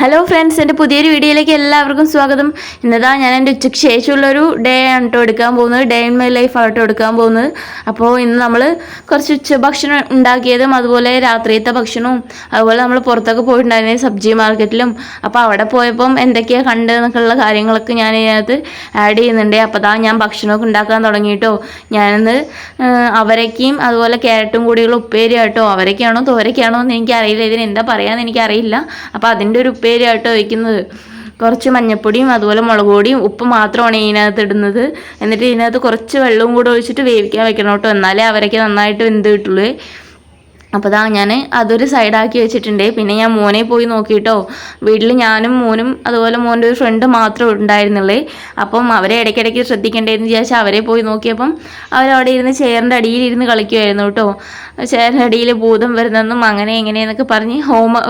Hello friends, എൻ്റെ പുതിയൊരു വീഡിയോയിലേക്ക് എല്ലാവർക്കും സ്വാഗതം. ഇന്നതാ ഞാൻ എൻ്റെ ഉച്ചയ്ക്ക് ശേഷമുള്ളൊരു ഡേ ആണ് കേട്ടോ എടുക്കാൻ പോകുന്നത്. ഡേ ഇൻ മൈ ലൈഫ് ആട്ടോ എടുക്കാൻ പോകുന്നത്. അപ്പോൾ ഇന്ന് നമ്മൾ കുറച്ച് ഉച്ചഭക്ഷണം ഉണ്ടാക്കിയതും അതുപോലെ രാത്രിയത്തെ ഭക്ഷണവും അതുപോലെ നമ്മൾ പുറത്തൊക്കെ പോയിട്ടുണ്ടായിരുന്നു സബ്ജി മാർക്കറ്റിലും. അപ്പോൾ അവിടെ പോയപ്പം എന്തൊക്കെയാണ് കണ്ടതെന്നൊക്കെയുള്ള കാര്യങ്ങളൊക്കെ ഞാൻ ഇതിനകത്ത് ആഡ് ചെയ്യുന്നുണ്ട്. അപ്പോൾ അതാ ഞാൻ ഭക്ഷണമൊക്കെ ഉണ്ടാക്കാൻ തുടങ്ങിയിട്ടോ. ഞാനിന്ന് അവരയ്ക്കയും അതുപോലെ ക്യാരറ്റും കൂടിയുള്ള ഉപ്പേരി ആട്ടോ. അവരയ്ക്കാണോ തോരയ്ക്കാണോ എന്ന് എനിക്കറിയില്ല, ഇതിന് എന്താ പറയാമെന്ന് എനിക്കറിയില്ല. അപ്പോൾ അതിൻ്റെ ഒരു ഉപ്പേരിയാട്ടോ വയ്ക്കുന്നത്. കുറച്ച് മഞ്ഞപ്പൊടിയും അതുപോലെ മുളക് പൊടിയും ഉപ്പ് മാത്രമാണ് ഇതിനകത്ത് ഇടുന്നത്. എന്നിട്ട് ഇതിനകത്ത് കുറച്ച് വെള്ളവും കൂടെ ഒഴിച്ചിട്ട് വേവിക്കാൻ വെക്കണം കേട്ടോ, എന്നാലേ അവരൊക്കെ നന്നായിട്ട് വെന്ത് കിട്ടുള്ളൂ. അപ്പോൾ ദാ ഞാൻ അതൊരു സൈഡാക്കി വെച്ചിട്ടുണ്ട്. പിന്നെ ഞാൻ മോനെ പോയി നോക്കിയിട്ടോ. വീട്ടിൽ ഞാനും മോനും അതുപോലെ മോൻ്റെ ഒരു ഫ്രണ്ട് മാത്രം ഉണ്ടായിരുന്നുള്ളേ. അപ്പം അവരെ ഇടയ്ക്കിടയ്ക്ക് ശ്രദ്ധിക്കേണ്ടതെന്ന് വിചാരിച്ചാൽ അവരെ പോയി നോക്കിയപ്പം അവരവിടെ ഇരുന്ന് ചെയറിൻ്റെ അടിയിലിരുന്ന് കളിക്കുമായിരുന്നു കേട്ടോ. ചെയറിൻ്റെ അടിയിൽ ഭൂതം വരുന്നതെന്നും അങ്ങനെ എങ്ങനെയെന്നൊക്കെ പറഞ്ഞ്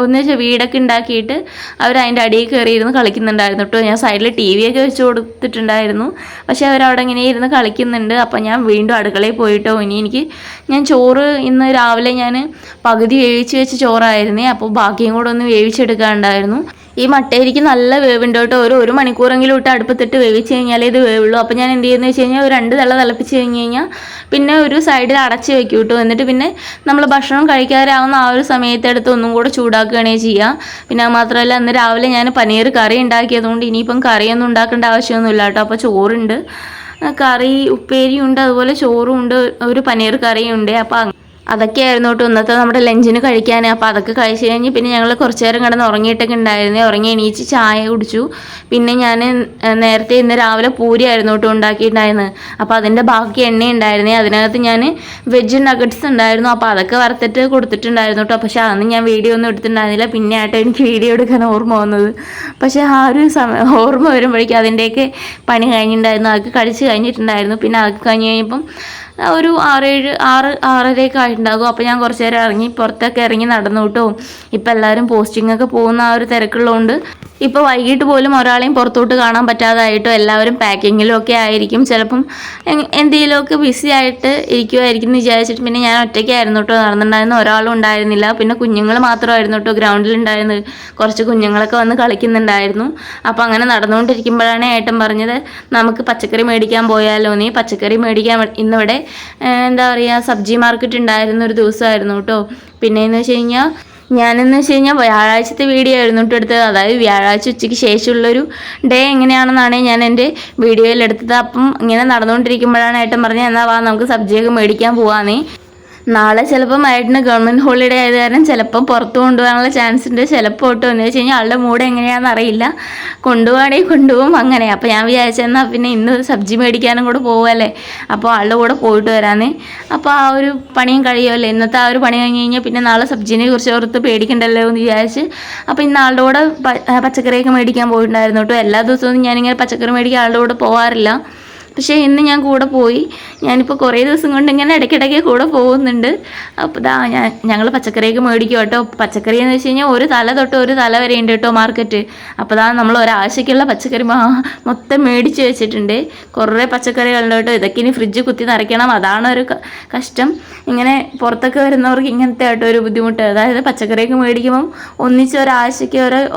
ഒന്ന് വെച്ചാൽ വീടൊക്കെ ഉണ്ടാക്കിയിട്ട് അവരതിൻ്റെ അടിയിൽ കയറിയിരുന്ന് കളിക്കുന്നുണ്ടായിരുന്നു കേട്ടോ. ഞാൻ സൈഡിൽ TV ഒക്കെ വെച്ച് കൊടുത്തിട്ടുണ്ടായിരുന്നു. പക്ഷേ അവരവിടെ ഇങ്ങനെ ഇരുന്ന് കളിക്കുന്നുണ്ട്. അപ്പം ഞാൻ വീണ്ടും അടുക്കളയിൽ പോയിട്ടോ. ഞാൻ ചോറ് ഇന്ന് രാവിലെ ഞാൻ പകുതി വേവിച്ച് വെച്ച് ചോറായിരുന്നേ. അപ്പോൾ ബാക്കിയും കൂടെ ഒന്ന് വേവിച്ചെടുക്കാനുണ്ടായിരുന്നു. ഈ മട്ടയരിക്ക് നല്ല വേവുണ്ട് കേട്ടോ. ഒരു മണിക്കൂറെങ്കിലും ഇട്ട് അടുപ്പത്തിട്ട് വേവിച്ച് കഴിഞ്ഞാലേ ഇത് വേവുള്ളൂ. അപ്പോൾ ഞാൻ എന്ത് ചെയ്യുന്നത് വെച്ച് കഴിഞ്ഞാൽ ഒരു 2 തിള തിളപ്പിച്ച് കഴിഞ്ഞ് കഴിഞ്ഞാൽ പിന്നെ ഒരു സൈഡിൽ അടച്ച് വെക്കും കേട്ടോ. എന്നിട്ട് പിന്നെ നമ്മൾ ഭക്ഷണം കഴിക്കാറാവുന്ന ആ ഒരു സമയത്തെടുത്ത് ഒന്നും കൂടെ ചൂടാക്കുകയാണേ ചെയ്യുക. പിന്നെ അത് മാത്രമല്ല, അന്ന് രാവിലെ ഞാൻ പനീർ കറി ഉണ്ടാക്കിയതുകൊണ്ട് ഇനിയിപ്പം കറിയൊന്നും ഉണ്ടാക്കേണ്ട ആവശ്യമൊന്നുമില്ല കേട്ടോ. അപ്പോൾ ചോറുണ്ട്, കറി ഉപ്പേരിയുണ്ട്, അതുപോലെ ചോറും ഉണ്ട്, ഒരു പനീർ കറിയും ഉണ്ട്. അപ്പോൾ അതൊക്കെയായിരുന്നു കേട്ടോ ഇന്നത്തെ നമ്മുടെ ലഞ്ചിന് കഴിക്കാൻ. അപ്പോൾ അതൊക്കെ കഴിച്ച് കഴിഞ്ഞ് പിന്നെ ഞങ്ങൾ കുറച്ച് നേരം കിടന്ന് ഉറങ്ങിയിട്ടൊക്കെ ഉണ്ടായിരുന്നേ. ഉറങ്ങി എണീച്ച് ചായ കുടിച്ചു. പിന്നെ ഞാൻ നേരത്തെ ഇന്ന് രാവിലെ പൂരി ആയിരുന്നു കേട്ടോ ഉണ്ടാക്കിയിട്ടുണ്ടായിരുന്നത്. അപ്പോൾ അതിൻ്റെ ബാക്കി എണ്ണ ഉണ്ടായിരുന്നേ. അതിനകത്ത് ഞാൻ വെജ് നഗറ്റ്സ് ഉണ്ടായിരുന്നു. അപ്പോൾ അതൊക്കെ വറുത്തിട്ട് കൊടുത്തിട്ടുണ്ടായിരുന്നു കേട്ടോ. പക്ഷേ അന്ന് ഞാൻ വീഡിയോ ഒന്നും എടുത്തിട്ടുണ്ടായിരുന്നില്ല. പിന്നെ ആയിട്ട് എനിക്ക് വീഡിയോ എടുക്കാൻ ഓർമ്മ വന്നത്. പക്ഷേ ആ ഒരു ഓർമ്മ വരുമ്പോഴേക്കും അതിൻ്റെയൊക്കെ പണി കഴിഞ്ഞിട്ടുണ്ടായിരുന്നു. അതൊക്കെ കഴിച്ച് കഴിഞ്ഞിട്ടുണ്ടായിരുന്നു. പിന്നെ അതൊക്കെ കഴിഞ്ഞ് കഴിഞ്ഞപ്പം ഒരു 6:30 ആയിട്ടുണ്ടാകും. അപ്പോൾ ഞാൻ കുറച്ച് നേരം പുറത്തൊക്കെ ഇറങ്ങി നടന്നു കേട്ടോ. ഇപ്പം എല്ലാവരും പോസ്റ്റിങ്ങൊക്കെ പോകുന്ന ആ ഒരു തിരക്കുള്ളതുകൊണ്ട് ഇപ്പോൾ വൈകിട്ട് പോലും ഒരാളെയും പുറത്തോട്ട് കാണാൻ പറ്റാതായിട്ടോ. എല്ലാവരും പാക്കിങ്ങിലും ഒക്കെ ആയിരിക്കും. ചിലപ്പം എന്തെങ്കിലുമൊക്കെ ബിസി ആയിട്ട് ഇരിക്കുമായിരിക്കും എന്ന് വിചാരിച്ചിട്ട് പിന്നെ ഞാൻ ഒറ്റയ്ക്കായിരുന്നു കേട്ടോ നടന്നിട്ടുണ്ടായിരുന്നു. ഒരാളും ഉണ്ടായിരുന്നില്ല. പിന്നെ കുഞ്ഞുങ്ങൾ മാത്രമായിരുന്നു കേട്ടോ ഗ്രൗണ്ടിലുണ്ടായിരുന്നത്. കുറച്ച് കുഞ്ഞുങ്ങളൊക്കെ വന്ന് കളിക്കുന്നുണ്ടായിരുന്നു. അപ്പോൾ അങ്ങനെ നടന്നുകൊണ്ടിരിക്കുമ്പോഴാണ് ഏട്ടൻ പറഞ്ഞത്, നമുക്ക് പച്ചക്കറി മേടിക്കാൻ പോയാലോ. നീ പച്ചക്കറി മേടിക്കാൻ ഇന്നിവിടെ എന്താ പറയുക സബ്ജി മാർക്കറ്റ് ഉണ്ടായിരുന്ന ഒരു ദിവസമായിരുന്നു കേട്ടോ. പിന്നെയെന്ന് വെച്ച് കഴിഞ്ഞാൽ വ്യാഴാഴ്ചത്തെ വീഡിയോ ആയിരുന്നു കേട്ടോ എടുത്തത്. അതായത് വ്യാഴാഴ്ച ഉച്ചയ്ക്ക് ശേഷമുള്ളൊരു ഡേ എങ്ങനെയാണെന്നാണ് ഞാൻ എൻ്റെ വീഡിയോയിൽ എടുത്തത്. അപ്പം ഇങ്ങനെ നടന്നുകൊണ്ടിരിക്കുമ്പോഴാണ് ഏട്ടൻ പറഞ്ഞത്, എന്നാൽ വാ നമുക്ക് സബ്ജിയൊക്കെ മേടിക്കാൻ പോവാന്നേ. നാളെ ചിലപ്പം ഏട്ടന് ഗവൺമെൻറ് ഹോളിഡേ ആയത് കാരണം ചിലപ്പം പുറത്ത് കൊണ്ടുപോകാനുള്ള ചാൻസ് ഉണ്ട്. ചിലപ്പോൾ ഒട്ടും എന്ന് വെച്ച് കഴിഞ്ഞാൽ ആളുടെ മൂഡ് എങ്ങനെയാണെന്ന് അറിയില്ല. കൊണ്ടുപോകുകയാണെങ്കിൽ കൊണ്ടുപോകും അങ്ങനെ. അപ്പോൾ ഞാൻ വിചാരിച്ചെന്നാൽ പിന്നെ ഇന്ന് സബ്ജി മേടിക്കാനും കൂടെ പോകുമല്ലേ, അപ്പോൾ ആളുടെ കൂടെ പോയിട്ട് വരാമെന്നേ. അപ്പോൾ ആ ഒരു പണിയും കഴിയുമല്ലേ. ഇന്നത്തെ ആ ഒരു പണി കഴിഞ്ഞ് കഴിഞ്ഞാൽ പിന്നെ നാളെ സബ്ജിനെ കുറിച്ച് ഓർത്ത് പേടിക്കണ്ടല്ലോ എന്ന് വിചാരിച്ച് അപ്പോൾ ഇന്ന് ആളുടെ കൂടെ പച്ചക്കറിയൊക്കെ മേടിക്കാൻ പോയിട്ടുണ്ടായിരുന്നു കേട്ടോ. എല്ലാ ദിവസവും ഞാനിങ്ങനെ പച്ചക്കറി മേടിക്കാൻ ആളുടെ കൂടെ പോകാറില്ല. പക്ഷേ ഇന്ന് ഞാൻ കൂടെ പോയി. ഞാനിപ്പോൾ കുറേ ദിവസം കൊണ്ട് ഇങ്ങനെ ഇടയ്ക്കിടയ്ക്ക് കൂടെ പോകുന്നുണ്ട്. അപ്പോൾ ഞങ്ങൾ പച്ചക്കറിയൊക്കെ മേടിക്കും കേട്ടോ. പച്ചക്കറി എന്ന് വെച്ച് കഴിഞ്ഞാൽ ഒരു തല തൊട്ട് ഒരു തല വരെ ഉണ്ട് കേട്ടോ മാർക്കറ്റ്. അപ്പോൾ നമ്മൾ ഒരാഴ്ചയ്ക്കുള്ള പച്ചക്കറി മൊത്തം മേടിച്ച് വെച്ചിട്ടുണ്ട്. കുറേ പച്ചക്കറികളുണ്ട് കേട്ടോ. ഇതൊക്കെ ഇനി ഫ്രിഡ്ജ് കുത്തി നിറയ്ക്കണം. അതാണ് ഒരു കഷ്ടം. ഇങ്ങനെ പുറത്തൊക്കെ വരുന്നവർക്ക് ഇങ്ങനത്തെ ആയിട്ടോ ഒരു ബുദ്ധിമുട്ട്. അതായത് പച്ചക്കറിയൊക്കെ മേടിക്കുമ്പം ഒന്നിച്ച്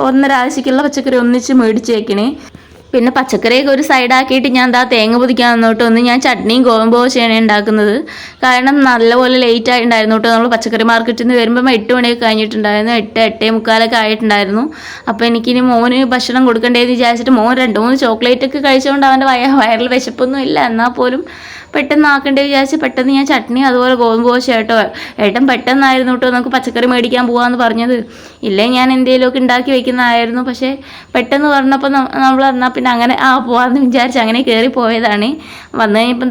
ഒന്നര ആഴ്ചയ്ക്കുള്ള പച്ചക്കറി ഒന്നിച്ച് മേടിച്ച് വെക്കണേ. പിന്നെ പച്ചക്കറിയൊക്കെ ഒരു സൈഡാക്കിയിട്ട് ഞാൻ തേങ്ങ പൊതിക്കാൻ വന്നോട്ട് ഞാൻ ചട്നിയും ഗോതമ്പ് ദോശയാണ് ഉണ്ടാക്കുന്നത്. കാരണം നല്ലപോലെ ലേറ്റ് ആയിട്ടുണ്ടായിരുന്നു കേട്ടോ. നമ്മൾ പച്ചക്കറി മാർക്കറ്റിൽ നിന്ന് വരുമ്പോൾ 8 മണിയൊക്കെ കഴിഞ്ഞിട്ടുണ്ടായിരുന്നു. 8:45 ആയിട്ടുണ്ടായിരുന്നു. അപ്പോൾ എനിക്കിനി മോന് ഭക്ഷണം കൊടുക്കണ്ടേന്ന് വിചാരിച്ചിട്ട് മോൻ 2-3 ചോക്ലേറ്റൊക്കെ കഴിച്ചുകൊണ്ട് അവൻ്റെ വയറിൽ വിശപ്പൊന്നും ഇല്ല. എന്നാൽ പോലും പെട്ടെന്ന് ആക്കേണ്ടി വിചാരിച്ച് പെട്ടെന്ന് ഞാൻ ചട്നി അതുപോലെ ഗോതമ്പ് ദോശ കേട്ടോ. ഏട്ടൻ പെട്ടെന്നായിരുന്നു കേട്ടോ നമുക്ക് പച്ചക്കറി മേടിക്കാൻ പോകാമെന്ന് പറഞ്ഞത്. ഇല്ലേ ഞാൻ എന്തെങ്കിലുമൊക്കെ ഉണ്ടാക്കി വെക്കുന്നതായിരുന്നു. പക്ഷേ പെട്ടെന്ന് പറഞ്ഞപ്പോൾ നമ്മൾ എന്നാൽ പിന്നെ അങ്ങനെ പോകാമെന്ന് വിചാരിച്ച് അങ്ങനെ കയറി പോയതാണ്. വന്നു കഴിഞ്ഞപ്പോൾ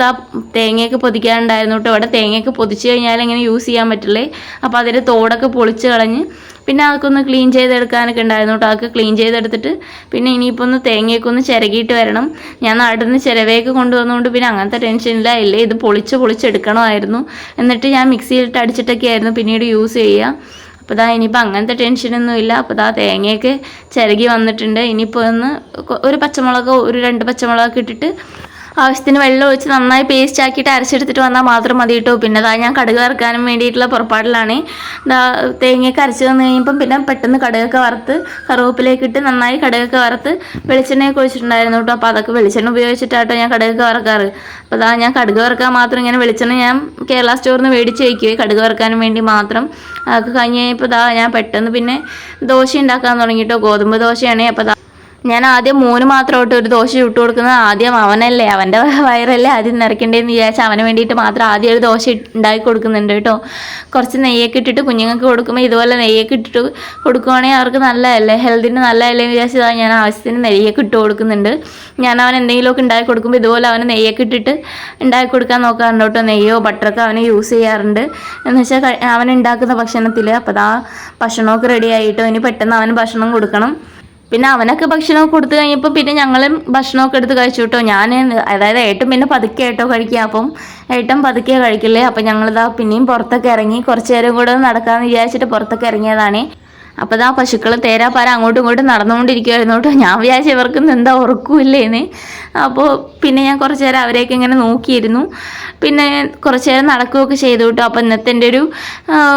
തേങ്ങയൊക്കെ പൊതിക്കാനുണ്ടായിരുന്നു കേട്ടോ. അവിടെ തേങ്ങയൊക്കെ പൊതിച്ച് കഴിഞ്ഞാൽ ഇങ്ങനെ യൂസ് ചെയ്യാൻ പറ്റില്ലേ. അപ്പോൾ അതിൻ്റെ തോടൊക്കെ പൊളിച്ച് കളഞ്ഞ് പിന്നെ അതൊക്കെ ഒന്ന് ക്ലീൻ ചെയ്തെടുക്കാനൊക്കെ ഉണ്ടായിരുന്നു കേട്ടോ. അതൊക്കെ ക്ലീൻ ചെയ്തെടുത്തിട്ട് പിന്നെ ഇനിയിപ്പോൾ ഒന്ന് തേങ്ങയൊക്കെ ഒന്ന് ചിരകിയിട്ട് വരണം. ഞാൻ നാട്ടിൽ നിന്ന് ചിരവയൊക്കെ കൊണ്ടുവന്നുകൊണ്ട് പിന്നെ അങ്ങനത്തെ ടെൻഷനില്ല. ഇല്ലേ ഇത് പൊളിച്ചെടുക്കണമായിരുന്നു. എന്നിട്ട് ഞാൻ മിക്സിയിലിട്ട് അടിച്ചിട്ടൊക്കെ ആയിരുന്നു പിന്നീട് യൂസ് ചെയ്യുക. അപ്പോൾ ഇനിയിപ്പോൾ അങ്ങനത്തെ ടെൻഷനൊന്നും ഇല്ല. അപ്പോൾ തേങ്ങയൊക്കെ ചിരകി വന്നിട്ടുണ്ട്. ഇനിയിപ്പോൾ ഒരു 2 പച്ചമുളകൊക്കെ ഇട്ടിട്ട് ആവശ്യത്തിന് വെള്ളം ഒഴിച്ച് നന്നായി പേസ്റ്റ് ആക്കിയിട്ട് അരച്ചെടുത്തിട്ട് വന്നാൽ മാത്രം മതി കേട്ടോ. പിന്നെ അതാ ഞാൻ കടുക് വറുക്കാനും വേണ്ടിയിട്ടുള്ള പുറപ്പാടിലാണ്. തേങ്ങയൊക്കെ അരച്ച് തന്നു കഴിയുമ്പം പിന്നെ പെട്ടെന്ന് കടുകൊക്കെ വറുത്ത് കറിവേപ്പിലേക്ക് ഇട്ട് നന്നായി കടുകൊക്കെ വറുത്ത് വെളിച്ചെണ്ണയൊക്കെ ഒഴിച്ചിട്ടുണ്ടായിരുന്നു കേട്ടോ. അപ്പോൾ അതൊക്കെ വെളിച്ചെണ്ണ ഉപയോഗിച്ചിട്ടാട്ടോ ഞാൻ കടുകൊക്കെ വറക്കാറ്. അപ്പോൾ അതാ ഞാൻ കടുക് വറുക്കാൻ മാത്രം ഇങ്ങനെ വെളിച്ചെണ്ണ ഞാൻ കേരള സ്റ്റോറിൽ നിന്ന് മേടിച്ച് വയ്ക്കുവേ കടുക് വറുക്കാനും വേണ്ടി മാത്രം. അതൊക്കെ കഴിഞ്ഞ് കഴിഞ്ഞപ്പോൾ ഇതാ ഞാൻ പെട്ടെന്ന് പിന്നെ ദോശ ഉണ്ടാക്കാൻ തുടങ്ങി കേട്ടോ. ഗോതമ്പ് ദോശയാണ്. അപ്പോൾ ഞാൻ ആദ്യം മോന് മാത്രമായിട്ട് ഒരു ദോശ ചുട്ട് കൊടുക്കുന്നത്. ആദ്യം അവനല്ലേ, അവൻ്റെ വയറല്ലേ ആദ്യം നിറയ്ക്കേണ്ടതെന്ന് വിചാരിച്ച് അവന് വേണ്ടിയിട്ട് മാത്രം ആദ്യം ഒരു ദോശ ഉണ്ടാക്കി കൊടുക്കുന്നുണ്ട് കേട്ടോ. കുറച്ച് നെയ്യൊക്കെ ഇട്ടിട്ട് കുഞ്ഞുങ്ങൾക്ക് കൊടുക്കുമ്പോൾ ഇതുപോലെ നെയ്യൊക്കെ ഇട്ടിട്ട് കൊടുക്കുവാണെങ്കിൽ അവർക്ക് നല്ലതല്ലേ, ഹെൽത്തിന് നല്ലതല്ലേ എന്ന് വിചാരിച്ചതാണ് ഞാൻ ആവശ്യത്തിന് നെയ്യൊക്കെ ഇട്ട് കൊടുക്കുന്നുണ്ട്. ഞാൻ അവൻ എന്തെങ്കിലുമൊക്കെ ഉണ്ടാക്കി കൊടുക്കുമ്പോൾ ഇതുപോലെ അവന് നെയ്യൊക്കെ ഇട്ടിട്ട് ഉണ്ടാക്കി കൊടുക്കാൻ നോക്കാറുണ്ട് കേട്ടോ. നെയ്യോ ബട്ടറൊക്കെ അവന് യൂസ് ചെയ്യാറുണ്ട്. എന്ന് വെച്ചാൽ അവൻ ഉണ്ടാക്കുന്ന ഭക്ഷണത്തിൽ. അപ്പോൾ ആ ഭക്ഷണമൊക്കെ റെഡി ആയിട്ടോ. ഇനി പെട്ടെന്ന് അവന് ഭക്ഷണം കൊടുക്കണം. പിന്നെ അവനൊക്കെ ഭക്ഷണമൊക്കെ കൊടുത്തു കഴിഞ്ഞപ്പോൾ പിന്നെ ഞങ്ങളും ഭക്ഷണമൊക്കെ എടുത്ത് കഴിച്ചു കേട്ടോ. അതായത് ഏട്ടൻ പിന്നെ പതുക്കെ ഏട്ടോ കഴിക്കുക. അപ്പം ഏട്ടൻ പതുക്കെ കഴിക്കില്ലേ. അപ്പം ഞങ്ങളിതാ പിന്നെയും പുറത്തൊക്കെ ഇറങ്ങി കുറച്ച് നേരം കൂടെ നടക്കാമെന്ന് വിചാരിച്ചിട്ട് പുറത്തൊക്കെ ഇറങ്ങിയതാണ്. അപ്പോൾ ഇതാ പശുക്കൾ തേരാപ്പാര അങ്ങോട്ടും ഇങ്ങോട്ടും നടന്നുകൊണ്ടിരിക്കുമായിരുന്നു കേട്ടോ. ഞാൻ വിചാരിച്ചു ഇവർക്കൊന്നും എന്താ ഉറക്കൂല്ലേന്ന്. അപ്പോൾ പിന്നെ ഞാൻ കുറച്ച് നേരം അവരെയൊക്കെ ഇങ്ങനെ നോക്കിയിരുന്നു. പിന്നെ കുറച്ച് നേരം നടക്കുകയൊക്കെ ചെയ്തു കേട്ടോ. അപ്പോൾ ഇന്നത്തെ എൻ്റെ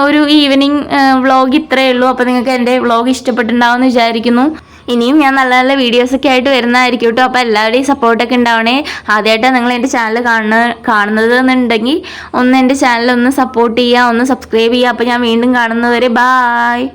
ഒരു ഈവനിങ് വ്ളോഗ് ഇത്രയേ ഉള്ളൂ. അപ്പോൾ നിങ്ങൾക്ക് എൻ്റെ വ്ളോഗ് ഇഷ്ടപ്പെട്ടിട്ടുണ്ടാവും എന്ന് വിചാരിക്കുന്നു. ഇനിയും ഞാൻ നല്ല നല്ല വീഡിയോസൊക്കെ ആയിട്ട് വരുന്നതായിരിക്കും കേട്ടോ. അപ്പോൾ എല്ലാവരുടെയും സപ്പോർട്ടൊക്കെ ഉണ്ടാവണേ. ആദ്യമായിട്ടാണ് നിങ്ങൾ എൻ്റെ ചാനൽ കാണുന്നത് എന്നുണ്ടെങ്കിൽ ഒന്ന് എൻ്റെ ചാനൽ ഒന്ന് സപ്പോർട്ട് ചെയ്യുക, ഒന്ന് സബ്സ്ക്രൈബ് ചെയ്യുക. അപ്പോൾ ഞാൻ വീണ്ടും കാണുന്നവരെ ബായ്.